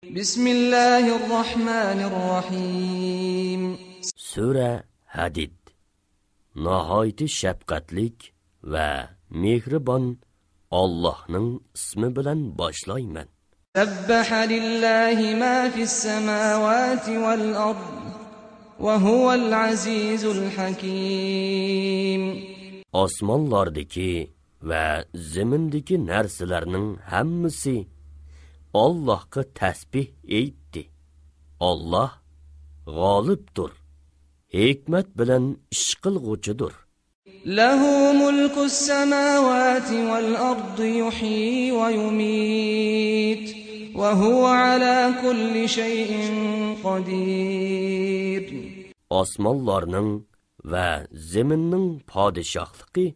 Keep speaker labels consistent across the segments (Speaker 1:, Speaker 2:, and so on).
Speaker 1: Bismillahirrahmanirrahim.
Speaker 2: Sura Hadid. Nahayeti şefkatlik ve mehribon Allah'ның ismi bilan boshlayman.
Speaker 1: Sabbaha lillahi ma fis samawati wal ard ve huvel azizul hakim.
Speaker 2: Osmonlardagi ve zemindagi narsalarning hammasi Allah'a tasbih aytdi. Allah g'olibdir. Hikmat bilan ish qilg'uchidir.
Speaker 1: Lahu mulkus samawati wal ardi yuhyi ve yumit ve huve ala kulli şeyin qadir.
Speaker 2: Osmonlarning va zaminning podshohligi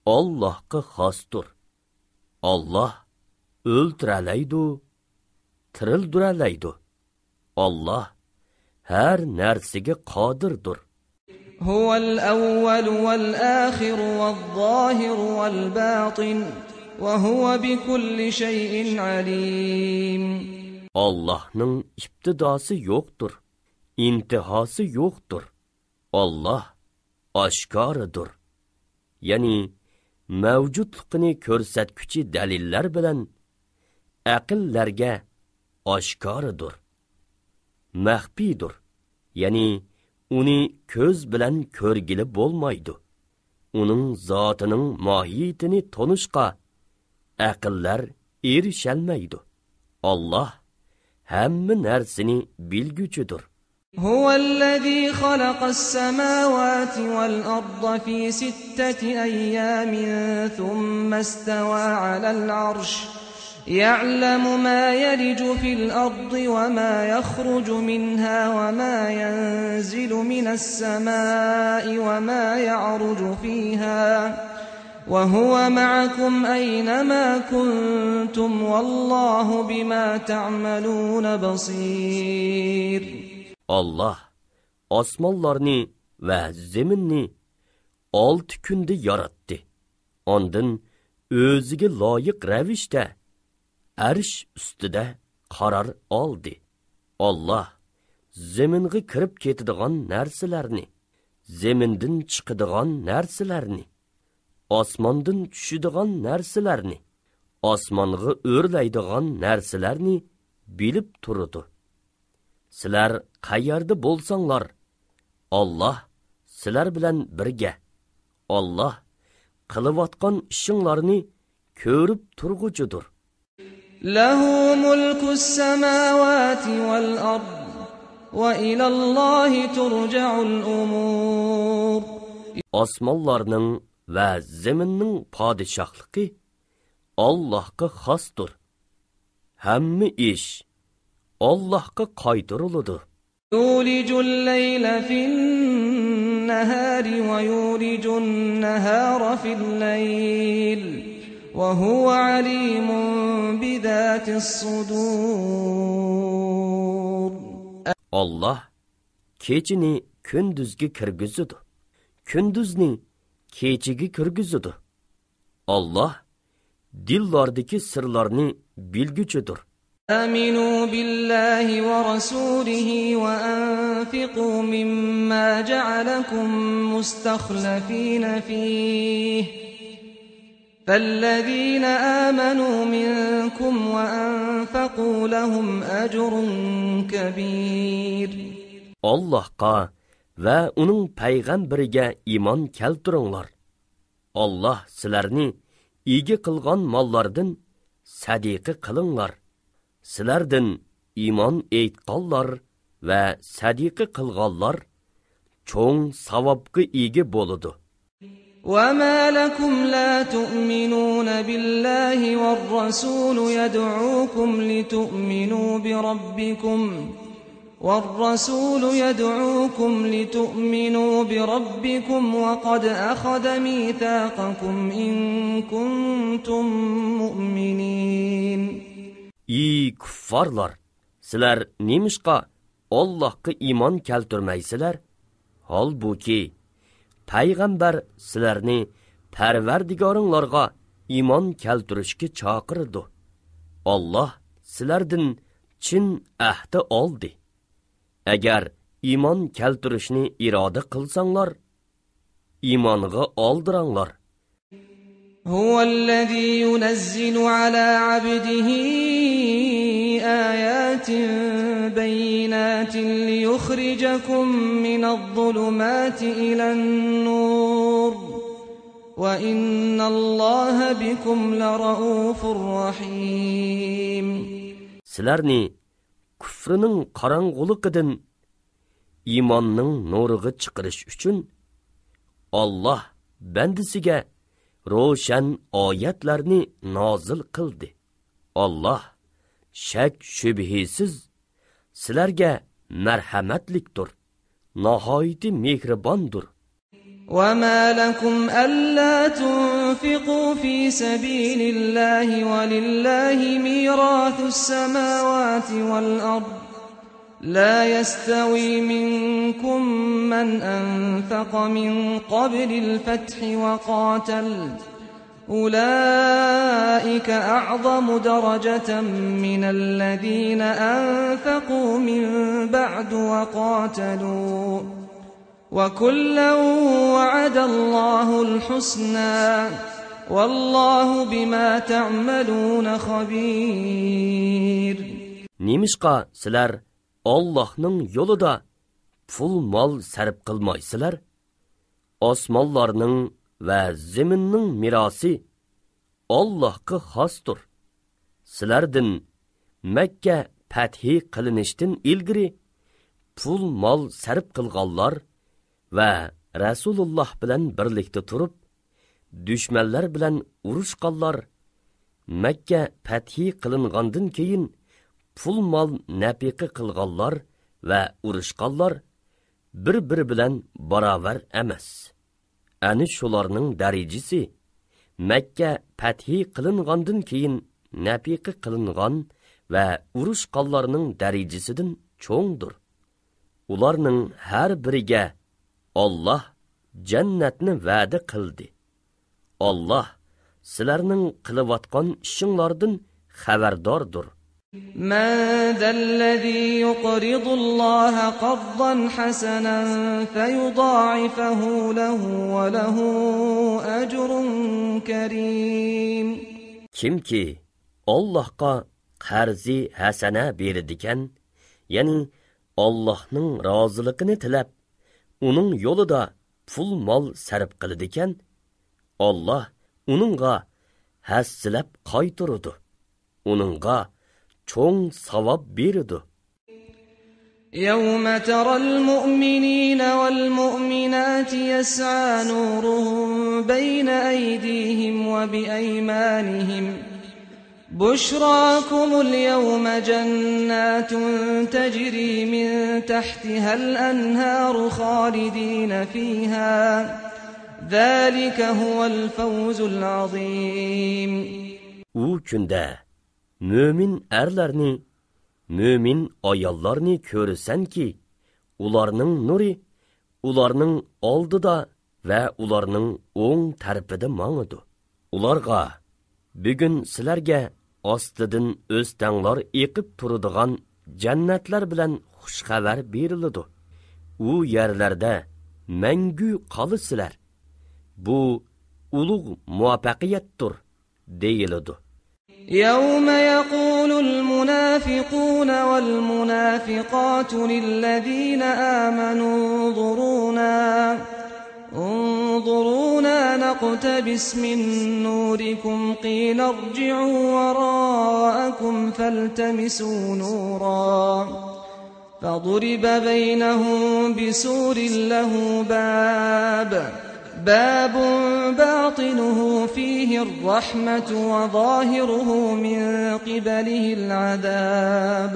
Speaker 2: Allohga xosdir. Allah o'ltiralaydi, tirildiraydi. Allah her narsaga qodirdir.
Speaker 1: Huvel evvel vel ahir vel zahir vel batin ve huve bi kulli şeyin alim.
Speaker 2: Allah'ның ibtidosi yo'qdir, intihasi yo'qdir. Allah oshkoridir. Ya'ni mavjudligini ko'rsatuvchi dalillar bilan aqllarga oshkoridir. Maxfidir. Ya'ni uni ko'z bilan ko'rgili bo'lmaydi. Uning zotining mohiyatini tonishqa aqllar erishalmaydi. Allah hamma narsani bilguchidir.
Speaker 1: Huvellezî halaqas-semâvâti vel-arda fî sitteti eyyâmin thumma istevâ alel-arş. يعلم ما يلج في الأرض وما يخرج منها وما ينزل من السماء وما يعرج فيها وهو معكم أينما كنتم والله بما تعملون بصير.
Speaker 2: Allah osmonlarni va zaminni 6 kunda yaratdi. Ondan o'ziga loyiq ravishda arsh ustida qaror oldi. Allah zaminga kirib ketadigan narsalarni, zamindan chiqadigan narsalarni, osmondan tushadigan narsalarni, osmonga o'rlaydigan narsalarni bilib turadi. Sizlar qayerda bo'lsanglar, Allah sizlar bilan birga. Allah qilayotgan ishinglarni ko'rib turguchidir.
Speaker 1: Lahu mulkus semâvâti vel ard ve ilallahi turca'ul umur.
Speaker 2: Osmonlarning va zaminning podshohligi Allohga xosdir. Hamma ish Allohga qaytariladi.
Speaker 1: Yulijul leyla fin-nahari ve yulijun nahara fil-leyl. وَهُوَ عَلِيمٌ بِذَاتِ الصُّدُورِ.
Speaker 2: Allah kechini kunduzga kirgizadi, kunduzni kechiga kirgizadi. Allah dillardagi sirlarni bilguchidir.
Speaker 1: آمنوا بالله ورسوله وأنفقوا مما جعلكم مستخلفين فيه فالذين آمنوا منكم وأنفقوا لهم أجر كبير.
Speaker 2: Allah'a ve onun peygamberiga iman keltiringlar. Allah sizlarni ega qilgan mollardan sadiqa qilinglar. Sizlardan iman aytqanlar ve sadiqa qilganlar cho'ng savobga ega bo'ladi.
Speaker 1: وَمَا لَكُمْ لَا تُؤْمِنُونَ بِاللَّهِ وَالرَّسُولُ يَدْعُوكُمْ لِتُؤْمِنُوا بِرَبِّكُمْ وَقَدْ أَخَذَ مِيثَاقَكُمْ إِن كُنتُم مُؤْمِنِينَ.
Speaker 2: Ey kuffarlar, sizlar nemishqa Allohga iymon keltirmaysizlar? Holbuki payg'ambar sizlarni Parvardigoringlarga iymon keltirishga chaqirdi. Allah sizlardan chin ahdi oldi. Agar iymon keltirishni iroda qilsanglar, iymonga oldiranglar.
Speaker 1: هو الذي ينزل على عبده آيات بينات ليخرجكم من الظلمات إلى النور وإن الله بكم لرؤوف رحيم.
Speaker 2: Sizlarni kufrining qorong'uligidan iymonning nuriga chiqarish uchun Alloh bandisiga ro'shan oyatlarni nozil qildi. Alloh shak shubhisiz sizlarga marhamatlikdir, nihoyat mehribondir.
Speaker 1: وما لكم ألا تنفقوا في سبيل الله ولله ميراث السماوات والأرض لا يستوي منكم من أنفق من قبل الفتح وقاتل أولئك أعظم درجة من الذين أنفقوا من بعد وقاتلوا وكلا وعد الله الحسنى والله بما تعملون خبير.
Speaker 2: Немишqa sizlar Allohning yo'lida pul mol sarf qilmaysizlar? Osmonlarning va zaminning mirosi Allohga xosdir. Sizlardan Makka fathi qilinishdan ilgari pul mol sarf qilganlar va Rasululloh bilan birlikda turib, dushmanlar bilan urushganlar, Makka fathi qilingandan keyin pul mol nafiqa qilganlar va urushganlar bir-biri bilan barobar emas. Ani shularning darajasi Makka fathi qilingandan keyin nafiqa qilingan va urushganlarning darajasidan cho'ngdir. Ularning har biriga Alloh jannatni va'da qildi. Alloh sizlarning qilayotgan ishinglardan xabardordir.
Speaker 1: من ذا الذي يقرض الله قرضا حسنا فيضاعفه له وله أجر كريم.
Speaker 2: Kimki Allohga qarzi hasana beradigan, ya'ni Allohning roziligini tilab, uning yo'lida pul mol sarf qiladigan, Alloh uningga hassilab qaytaradi. Uningga cho'ng savob beradi.
Speaker 1: يوم ترى المؤمنين والمؤمنات يسعى نورهم بين أيديهم وبأيمانهم بشراكم اليوم جنات تجري من تحتها الأنهار خالدين فيها ذلك هو الفوز العظيم.
Speaker 2: U kunda mümin erlerini, mümin ayallarını görürsenki, ularning nuri, ularning oldıda ve ularning o'ng tarafida mağıdı. Ularga, bugün sizlerge ostidan o'stanglar eqib turadigan jannatlar bilan xush xabar beriladi. U yerlarda mangu qolasizlar. Bu ulug' muvaffaqiyatdir deyiladi.
Speaker 1: يوم يقول المنافقون والمنافقات للذين آمنوا انظرونا نقتبس من نوركم قيل ارجعوا وراءكم فالتمسوا نورا فضرب بينهم بسور له باب باطنه فيه الرحمة وظاهره من قبله العذاب.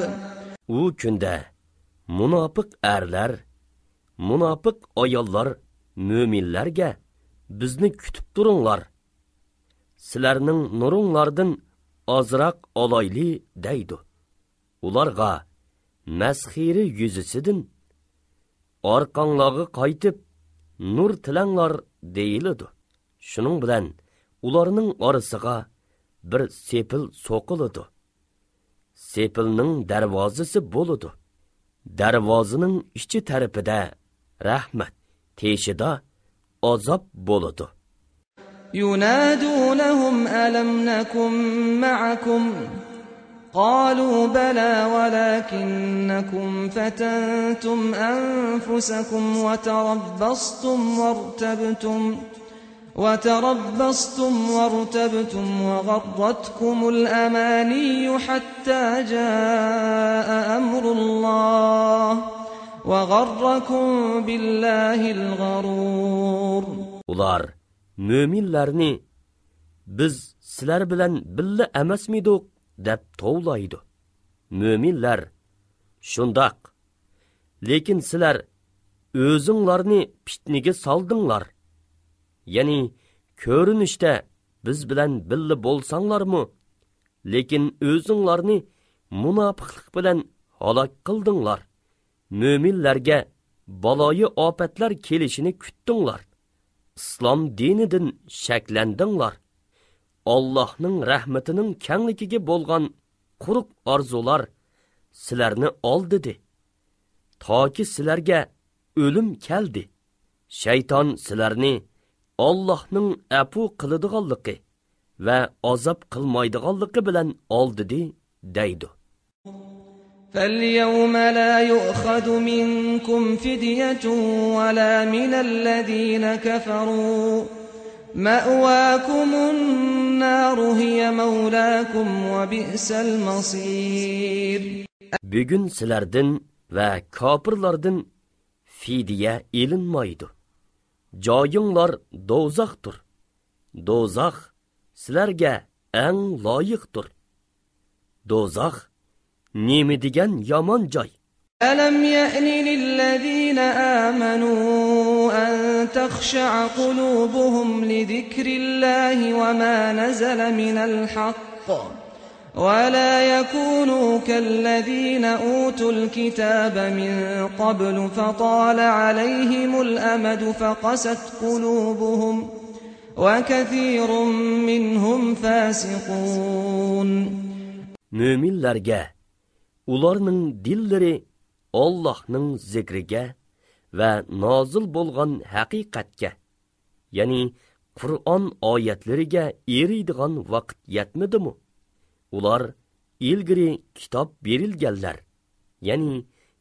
Speaker 2: U kunda munafık erler, munafık ayollar müminlerge bizni kütüp durunlar. Sizlerning nurunglardan azraq olayli deydi. Ularga mesxiri yüzüsidin arqanlağı qaytib nur tilanglar deyiladi. Şunun bilan ularning orasiga bir sepil soqiladi. sepilning darvozasi bo'ladi. Darvozining ichi tarafida rahmat, teshida azob bo'ladi.
Speaker 1: ينادونهم ألم نكن معكم قالوا بلى ولكنكم فتنتم أنفسكم وتربصتم وارتبتم وغرتكم الأماني حتى جاء أمر الله وغركم بالله الغرور.
Speaker 2: Ular müminlarni biz sizlar bilan billa emasmidik deb tovlaydi. Müminlar shundoq. Lekin sizlar o'zinglarni fitnaga soldinglar. Ya'ni ko'rinishda biz bilan billa bo'lsanglarmi, lekin o'zinglarni munofiqlik bilan halok qildinglar. Müminlarga baloyi ofatlar kelishini kutdinglar. İslam dinidan shaklandinglar. Allohning rahmatining kengligiga bo'lgan quruq orzular sizlarni oldidi. Toki sizlarga o'lim keldi. Shayton sizlarni Allohning afu qiladiganligi va azob qilmaydiganligi bilan oldidi deydi.
Speaker 1: فاليوم لا يؤخذ منكم فدية ولا من الذين كفروا مأواكم النار هي مولاكم وبئس المصير.
Speaker 2: Bugün sizlardan ve kafirlardan fidye ilinmaydı. Joyinglar do'zaxdir. Do'zax sizlarga eng loyiqdir. Do'zax nima degan yomon joy.
Speaker 1: ألم يأن للذين آمنوا أن تخشع قلوبهم لذكر الله وما نزل من الحق ولا يكونوا كالذين أوتوا الكتاب من قبل فطال عليهم الأمد فقست قلوبهم وكثير منهم فاسقون.
Speaker 2: Müminlerge ularning dillari Allah'ның zikriga ve nazil bo'lgan haqiqatga, yani Qur'on oyatlariga eriydigan vaqt yetmedimi? Ular ilgari kitob berilganlar, yani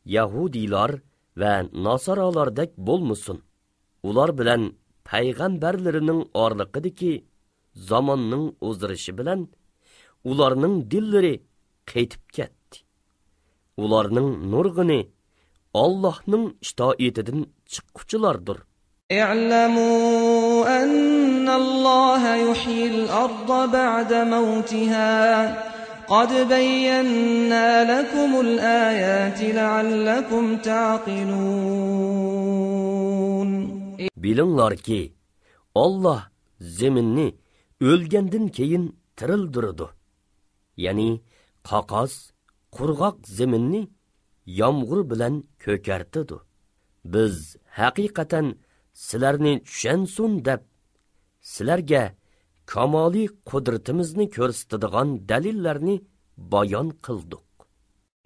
Speaker 2: Yahudilar ve Nasaralardek bo'lmasin. Ular bilan payg'ambarlarining orliqidagi zamonning o'zirishi bilan ularning dillari qaytib ketdi. Ularning nurg'ini Allohning itoatidan chiqquvchilardir.
Speaker 1: i'lamu annalloha yuhyil arda ba'da mawtiha qad bayyana lakumul ayati la'allakum ta'qilun.
Speaker 2: Bilinglarki, Alloh zaminni o'lgandan keyin tirildirdi. Ya'ni qaqos qurg'oq zaminni yomg'ir bilan ko'kartidi. Biz haqiqatan sizlarni tushunsin deb sizlarga kamoliy qudratimizni ko'rsatadigan dalillarni bayon qildik.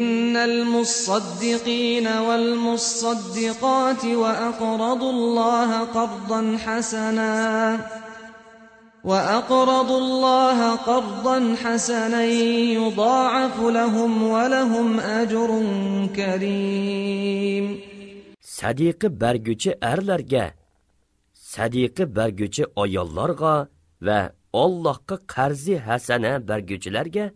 Speaker 1: Innal musaddiqina wal musaddiqati wa aqradullaha qardan hasana وأقرضوا الله قرضا حسنا يضاعف لهم ولهم أجر كريم.
Speaker 2: Sadiqi bergüçi erlerge, sadiqi bergüçi ayollarga ve Allah'a qarzi hasana bergüçilerge,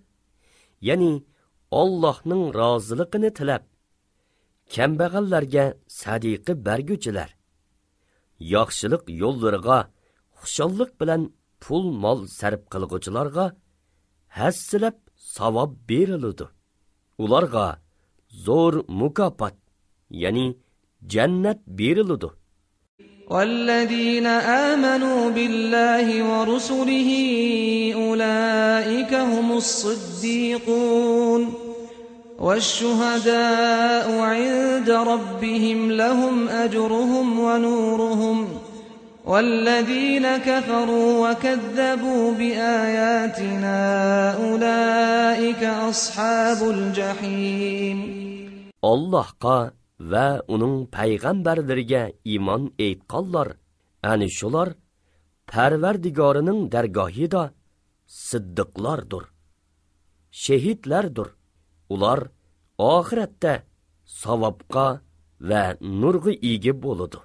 Speaker 2: yani Allah'ның razılıqını tilab, kambag'allarga sadiqi bergüçiler, yaxshilik yo'llariga xushallik bilan pul mol sarf qilguvchilarga hassilab savob beriladi. Ularga zo'r mukofot, ya'ni jannat beriladi.
Speaker 1: والذين آمنوا بالله ورسله أولئك هم الصديقون والشهداء عند ربهم لهم أجرهم ونورهم والذين كفروا وكذبوا بآياتنا أولئك أصحاب الجحيم.
Speaker 2: Allah'a ve onun peygamberlerine iman etqanlar, ani şular Perverdigarının dergahida siddiqlardır, şehitlerdir. Ular ahirette savabqa ve nurgı ega boludu.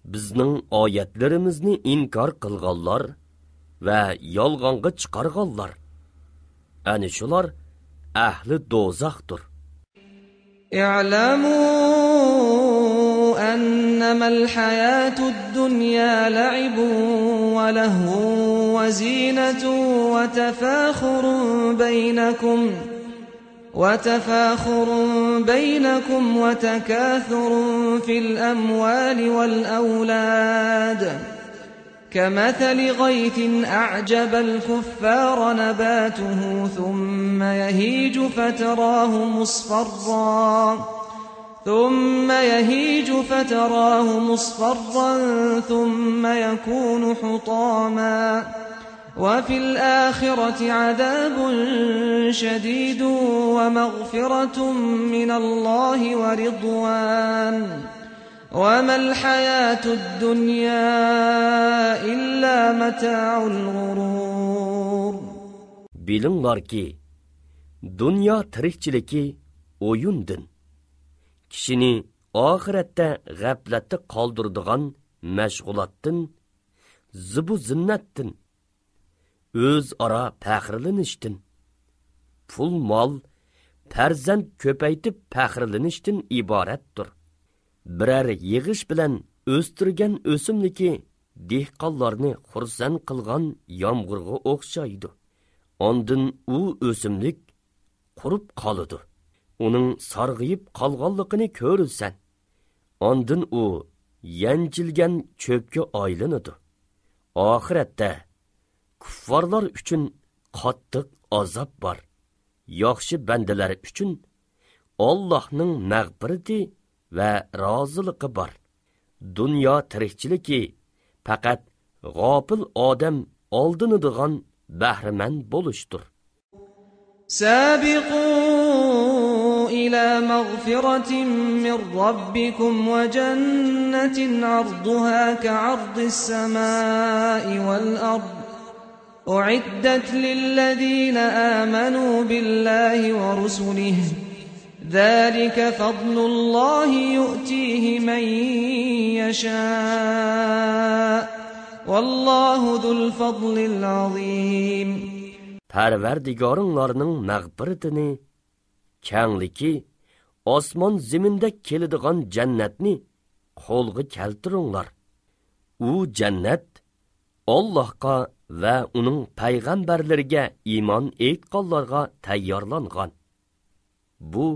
Speaker 2: Bizning oyatlarimizni inkar qilganlar ve yolg'onga chiqarganlar, ani shular ahli do'zaxdir.
Speaker 1: اعلموا أنما الحياة الدنيا لعب ولهو وزينة وتفاخر بينكم وتكاثر في الأموال والأولاد كمثل غيث أعجب الكفار نباته ثم يهيج فتراه مصفرا ثم يكون حطاما وفي الآخرة عذاب شديد ومغفرة من الله ورضوان وما الحياة الدنيا إلا متاع الغرور.
Speaker 2: Bilinglar ki, dünya tirikçiliki oyundun. Kişini ahirette gaflatda qoldirdigan mashg'ulotdan, zibu zinnatdan, o'zaro faxrlanishdan, pul mol, farzand ko'paytib faxrlanishdan iboratdir. Birer yig'ish bilan o'stirgan o'simliki dehqonlarni xursand qilgan yomg'irga o'xshaydi. Ondan u o'simlik qurib qoladi. Uning sarg'ayib qolganligini ko'rsan, ondan u yanchilgan cho'pga aylanadi. Oxiratda kuffarlar uchun qattiq azob bor. Yaxshi bandalar uchun Allohning mag'firati ve razılıqı var. Dünya tirikçiliki faqat g'ofil odam oldinadigan bahriman bo'lishdir.
Speaker 1: سابقوا إلى مغفرة من ربكم وجنة عرضها كعرض السماء والأرض أعدت للذين آمنوا بالله ورسله ذلك فضل الله يؤتيه من يشاء والله ذو الفضل العظيم.
Speaker 2: Parvardigoringlarning mag'firatini, kengligi, osmon ziminde keladigan jannatni qo'lga keltiringlar. U jannat Allohga va uning payg'ambarlariga iymon etganlarga tayyorlangan. Bu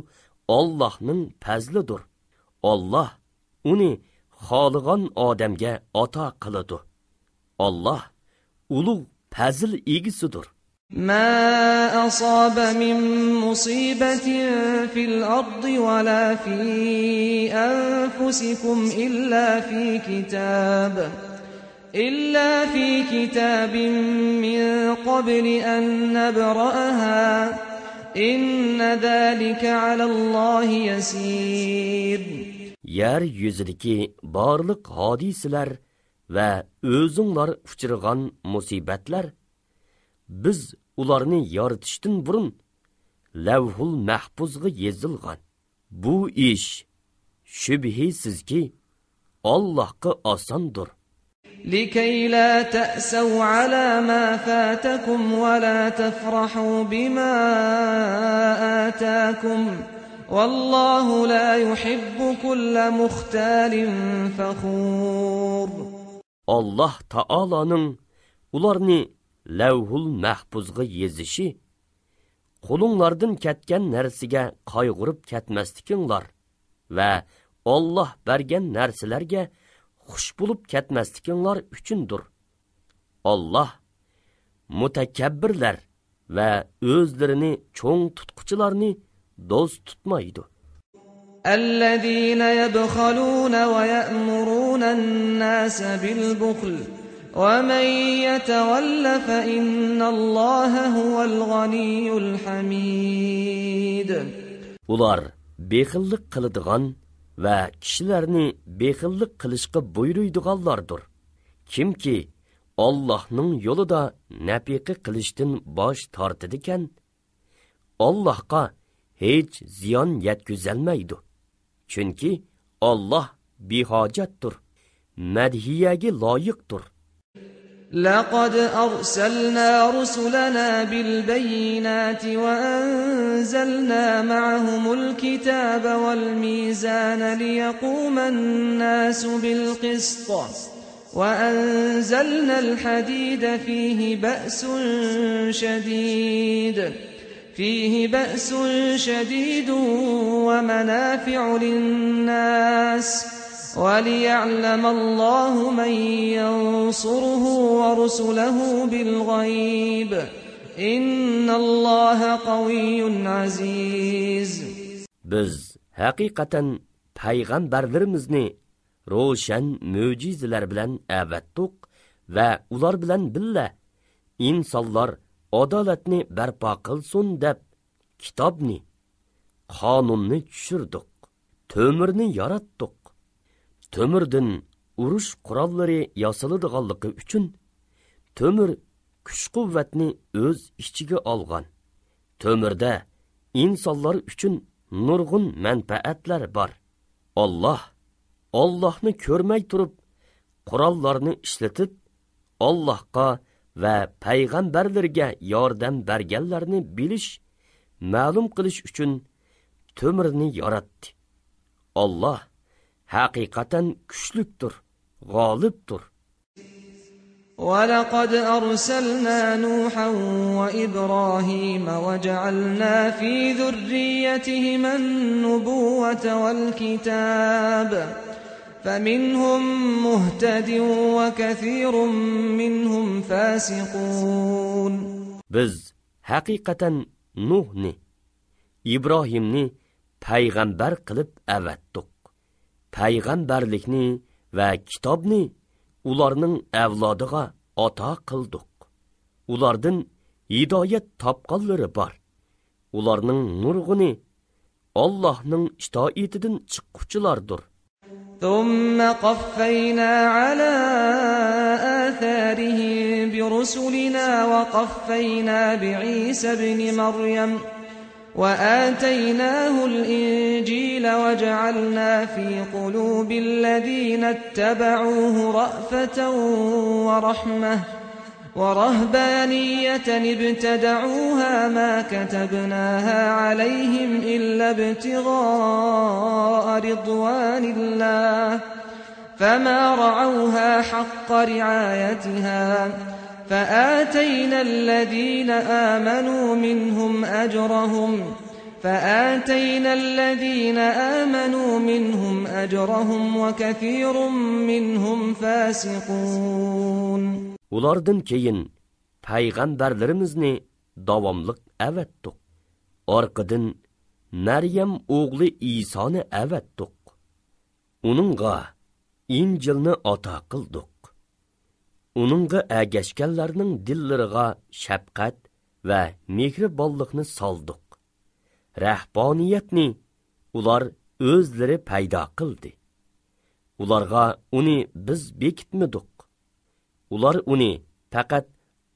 Speaker 2: Allah'ның fazlidir. Allah uni xohlagan odamga ata qiladi. Allah ulug' fazl egisidir.
Speaker 1: ما أصاب من مصيبة في الأرض ولا في أنفسكم إلا في كتاب من قبل أن نبرأها إن ذلك على الله يسير.
Speaker 2: Yer yüzüdeki barlık hadiseler ve özünler uçurgan musibetler, biz ularını yaratıştın burun levhul mahfuzga yezilgan. Bu iş şübhisiz ki Allah'a asandır.
Speaker 1: لكي لا تأسوا على ما فاتكم ولا تفرحوا بما آتاكم والله لا يحب كل مختال فخور.
Speaker 2: Allah Taala'nın ularını levhul mahfuzga yezishi, qo'linglardan ketgan narsaga qayg'urib ketmaslikinglar va Alloh bergan narsalarga xush bo'lib ketmaslikinglar uchundir. Allah mutakabbirlar va o'zlarini cho'ng tutquchilarni do'st tutmaydi.
Speaker 1: الذين يبخلون ويأمرون الناس بالبخل ومن يتول فإن الله هو الغني الحميد.
Speaker 2: Ular bexillik qiladigan va kishilarni bexillik qilishga buyuruydiganlardir. Kimki Allohning yo'lida nafiqa qilishdan bosh tortadigan, Allohga hech ziyon yetkazolmaydi. Chunki Alloh behojatdir, madhiyaga loyiqdir.
Speaker 1: لقد أرسلنا رسلنا بالبينات وأنزلنا معهم الكتاب والميزان ليقوم الناس بالقسط وأنزلنا الحديد فيه بأس شديد ومنافع للناس وليعلم الله من ينصره ورسله بالغيب إن الله قوي عزيز. Biz
Speaker 2: haqiqatan payg'ambarlarimizni ro'shan mo'jizalar bilan avatdik va ular bilan billa insonlar adolatni barpo qilsin deb kitobni, qonunni tushirdik, to'mirni yaratdik. Tömürden urush qurollari yasaladiganligi uchun tömür kuch-quvvatni o'z ichiga olgan. Tömürda insonlar uchun nurg'un manfaatlar bor. Allohni ko'rmay turib qurollarni ishlatib, Allohga va payg'ambarlarga yordam berganlarni bilish, ma'lum qilish uchun tömürni yaratdi. Alloh haqiqatan kuchlikdir, g'olibdir.
Speaker 1: وَلَقَدْ أَرْسَلْنَا نُوحًا وَإِبْرَاهِيمَ وَجَعَلْنَا فِي ذُرِّيَّتِهِمَا النُّبُوَّةَ وَالْكِتَابَ فَمِنْهُمْ مُهْتَدٍ وَكَثِيرٌ مِّنْهُمْ فَاسِقُونَ.
Speaker 2: Biz haqiqatan Nuhni, İbrahimni payg'ambar qilib avatdik. Payg'ambarlikni va kitobni ularning avlodiga ato qildik. Ulardan hidoyat topqanlari bor. Ularning nurg'uni Allohning itoatidan chiqquvchilardir.
Speaker 1: ثم قفينا على آثارهم برسلنا وقفينا بعيسى ابن مريم وآتيناه الإنجيل وجعلنا في قلوب الذين اتبعوه رأفة ورحمة ورهبانية ابتدعوها ما كتبناها عليهم إلا ابتغاء رضوان الله فما رعوها حق رعايتها فآتينا الذين آمنوا منهم أجرهم وكثير منهم فاسقون.
Speaker 2: Ulardan keyin payg'ambarlarimizni davomliq avatdik. Orqadan Maryam o'g'li Isoni avatdik. Uningga Injilni ato qildik. Uningga agashganlarning dillariga shafqat va mehribonlikni soldik. Rahboniyatni ular o'zlari paydo qildi. Ularga uni biz bekitmadik. Ular uni faqat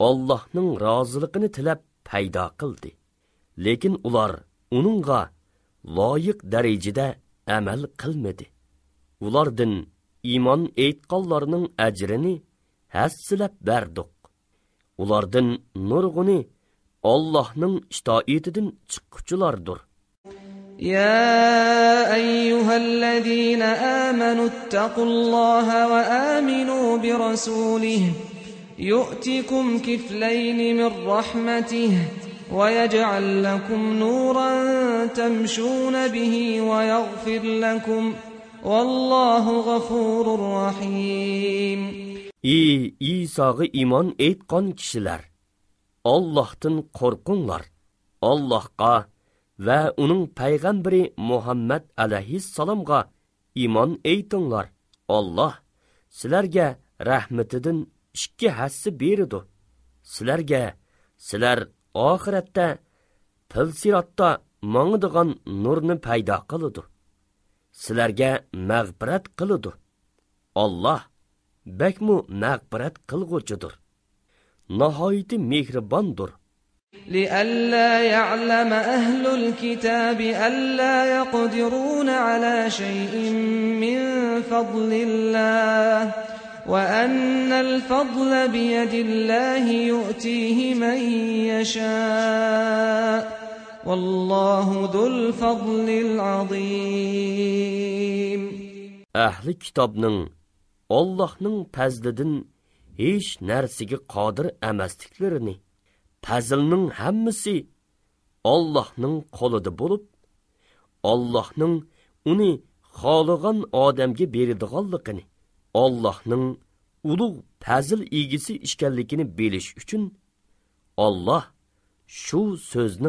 Speaker 2: Allohning roziligini tilab paydo qildi. Lekin ular uningga loyiq darajada amal qilmadi. Ulardan iymon etganlarning ajrini hassilab berdik. Ulardan nurg'uni Allohning itoatidan chiqquvchilardir.
Speaker 1: يا أيها الذين آمنوا اتقوا الله وآمنوا برسوله يؤتكم كفلين من رحمته ويجعل لكم نورا تمشون به ويغفر لكم والله غفور رحيم.
Speaker 2: Ey İsa'ga iman etgan kishilar, Allohdan qo'rqinglar. Allohga va uning payg'ambari Muhammad alayhissalomga iymon aytinglar. Alloh sizlarga rahmatidan 2 hassa beradi. Sizlarga sizlar oxiratda pilsiratda mangdigan nurni paydo qiladi. Sizlarga mag'firat qiladi. Alloh bakmu mag'firat qilg'uchidir. Nihoyatda mehribondir.
Speaker 1: لئلا يعلم أهل الكتاب ألا يقدرون على شيء من فضل الله وأن الفضل بيد الله يؤتيه من يشاء والله ذو الفضل العظيم.
Speaker 2: Ahli kitobning Allohning fazlidan hech narsaga qodir emasliklarini, fazlning hammasi Allohning qo'lida bo'lib, Allohning uni xohlagan odamga beradiganligini, Allohning ulug' fazl egisi ekanligini bilish uchun Alloh shu so'zni